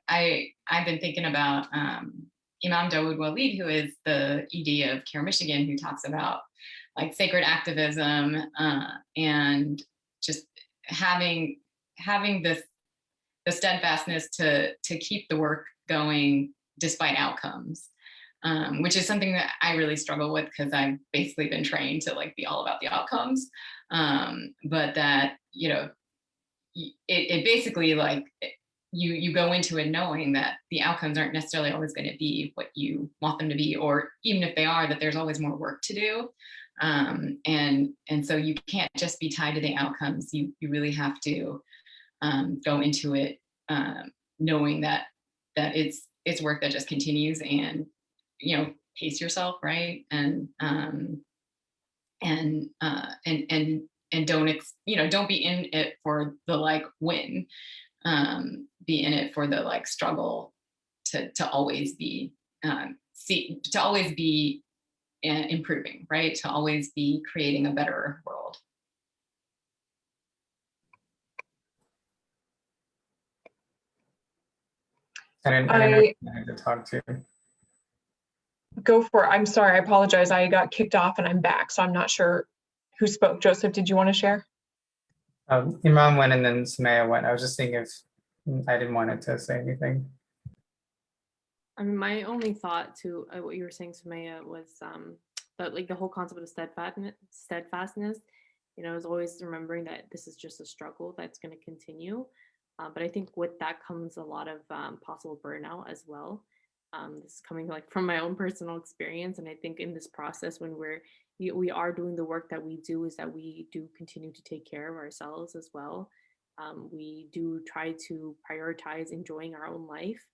I've been thinking about Imam Dawood Walid, who is the ED of CAIR Michigan, who talks about like sacred activism and just having the steadfastness to keep the work going despite outcomes, which is something that I really struggle with, because I've basically been trained to like be all about the outcomes, but that it basically like you go into it knowing that the outcomes aren't necessarily always going to be what you want them to be, or even if they are, that there's always more work to do. And so you can't just be tied to the outcomes. You really have to go into it knowing that it's work that just continues, and pace yourself, right? And don't be in it for the like win. Be in it for the like struggle to always be improving, right? To always be creating a better world. I didn't know I had to talk to. Go for it. I'm sorry, I apologize. I got kicked off and I'm back, so I'm not sure who spoke. Joseph, did you want to share? Imran went and then Samaya went. I was just seeing if I didn't want it to say anything. I mean, my only thought to what you were saying, Samaya, was that like the whole concept of steadfastness, is always remembering that this is just a struggle that's going to continue. But I think with that comes a lot of possible burnout as well. This is coming like from my own personal experience, and I think in this process, when we are doing the work that we do, is that we do continue to take care of ourselves as well. We do try to prioritize enjoying our own life.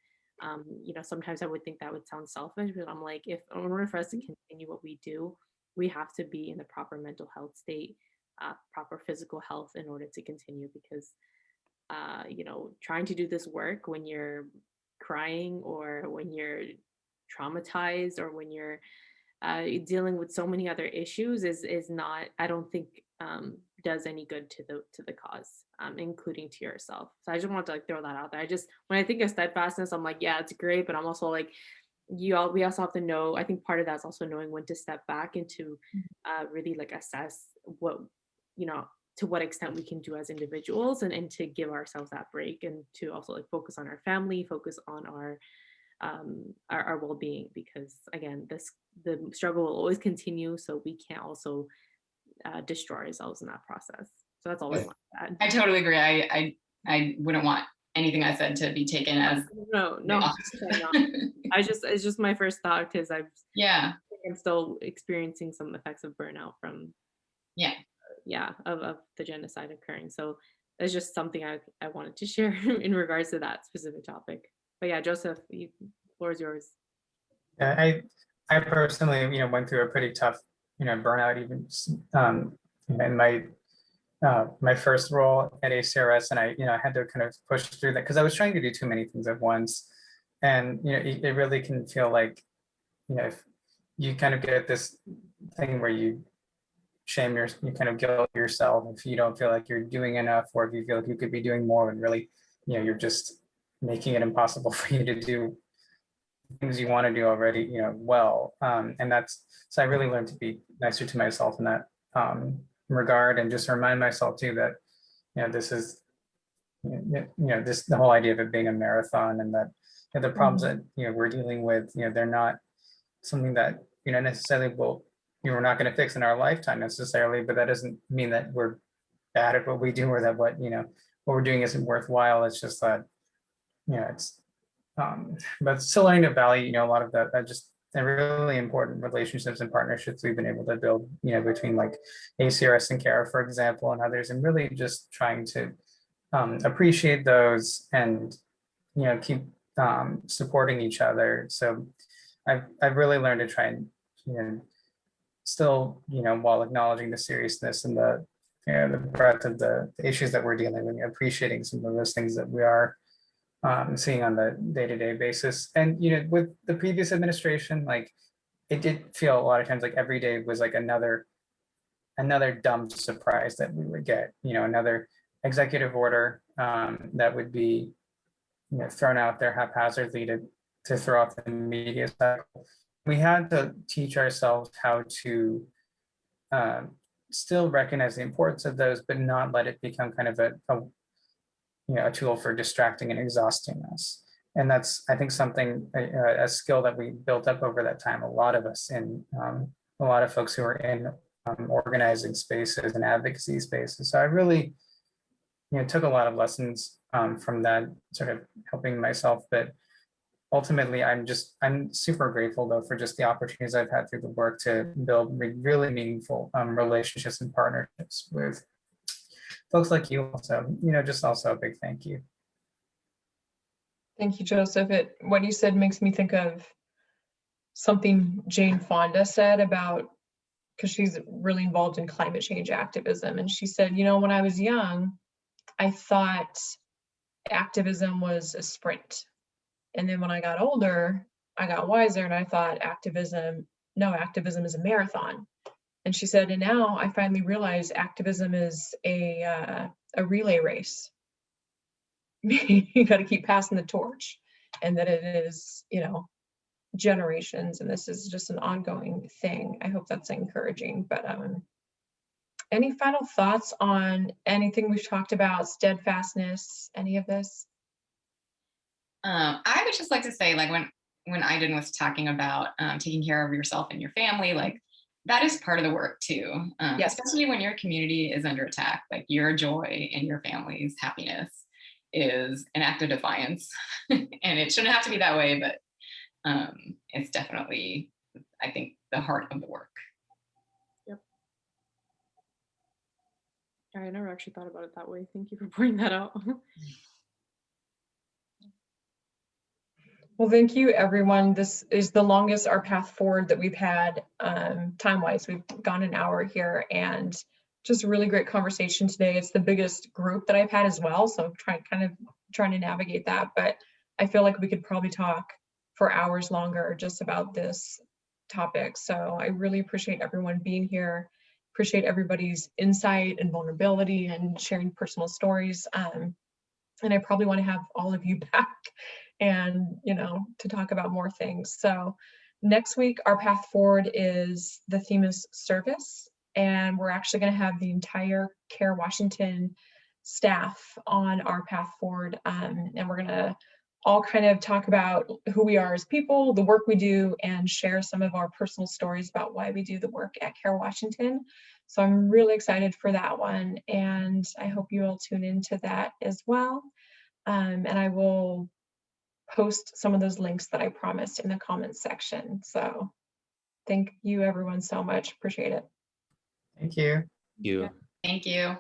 Sometimes I would think that would sound selfish, but I'm like, if in order for us to continue what we do, we have to be in the proper mental health state, proper physical health in order to continue, because trying to do this work when you're crying, or when you're traumatized, or when you're dealing with so many other issues is not, I don't think does any good to the cause, including to yourself. So I just want to like throw that out there. When I think of steadfastness, I'm like, yeah, it's great, but I'm also like, we also have to know, I think part of that's also knowing when to step back and to really like assess what, to what extent we can do as individuals, and to give ourselves that break, and to also like focus on our family, focus on our well-being, because again, the struggle will always continue, so we can't also destroy ourselves in that process. So that's all I want to add. I totally agree. I wouldn't want anything I said to be taken as no. It's just my first thought, because I'm still experiencing some effects of burnout from of the genocide occurring. So it's just something I wanted to share in regards to that specific topic. But yeah, Joseph, floor is yours. Yeah, I personally, went through a pretty tough, burnout even in my first role at ACRS, and I had to kind of push through that because I was trying to do too many things at once, and it really can feel like, if you kind of get this thing where you kind of guilt yourself if you don't feel like you're doing enough, or if you feel like you could be doing more, and really, you're just making it impossible for you to do things you want to do already, well. And so I really learned to be nicer to myself in that regard, and just remind myself too that, this is, the whole idea of it being a marathon, and that the problems that, we're dealing with, they're not something that, necessarily we're not going to fix in our lifetime necessarily, but that doesn't mean that we're bad at what we do, or that what we're doing isn't worthwhile. It's just that, it's but still learning to value, a lot of that just really important relationships and partnerships we've been able to build, between like ACRS and CAIR, for example, and others, and really just trying to appreciate those, and keep supporting each other. So I've really learned to try and still, while acknowledging the seriousness and the breadth of the issues that we're dealing with, appreciating some of those things that we are seeing on the day-to-day basis. And with the previous administration, like, it did feel a lot of times like every day was like another dumb surprise that we would get, another executive order that would be thrown out there haphazardly to throw off the media cycle. We had to teach ourselves how to still recognize the importance of those, but not let it become kind of a tool for distracting and exhausting us. And that's, I think, something, a skill that we built up over that time, a lot of us, and a lot of folks who are in organizing spaces and advocacy spaces. So I really, took a lot of lessons from that, sort of helping myself. But ultimately, I'm super grateful though for just the opportunities I've had through the work to build really meaningful relationships and partnerships with folks like you. Also, just also a big thank you. Thank you, Joseph. What you said makes me think of something Jane Fonda said about, because she's really involved in climate change activism. And she said, when I was young, I thought activism was a sprint. And then when I got older, I got wiser, and I thought activism is a marathon. And she said, and now I finally realize activism is a relay race. You got to keep passing the torch, and that it is, generations, and this is just an ongoing thing. I hope that's encouraging. But any final thoughts on anything we've talked about, steadfastness, any of this? I would just like to say, like, when Aiden was talking about taking care of yourself and your family, like, that is part of the work too. Yes. Especially when your community is under attack, like, your joy and your family's happiness is an act of defiance. And it shouldn't have to be that way, but it's definitely, I think, the heart of the work. I never actually thought about it that way. Thank you for pointing that out. Well, thank you, everyone. This is the longest Our Path Forward that we've had time-wise. We've gone an hour here, and just a really great conversation today. It's the biggest group that I've had as well, so I'm trying to navigate that. But I feel like we could probably talk for hours longer just about this topic. So I really appreciate everyone being here. Appreciate everybody's insight and vulnerability and sharing personal stories. And I probably want to have all of you back and, to talk about more things. So next week, Our Path Forward the theme is service. And we're actually going to have the entire CAIR Washington staff on Our Path Forward. And we're going to all kind of talk about who we are as people, the work we do, and share some of our personal stories about why we do the work at CAIR Washington. So I'm really excited for that one, and I hope you all tune into that as well. And I will post some of those links that I promised in the comments section. So thank you, everyone, so much. Appreciate it. Thank you. You. Thank you.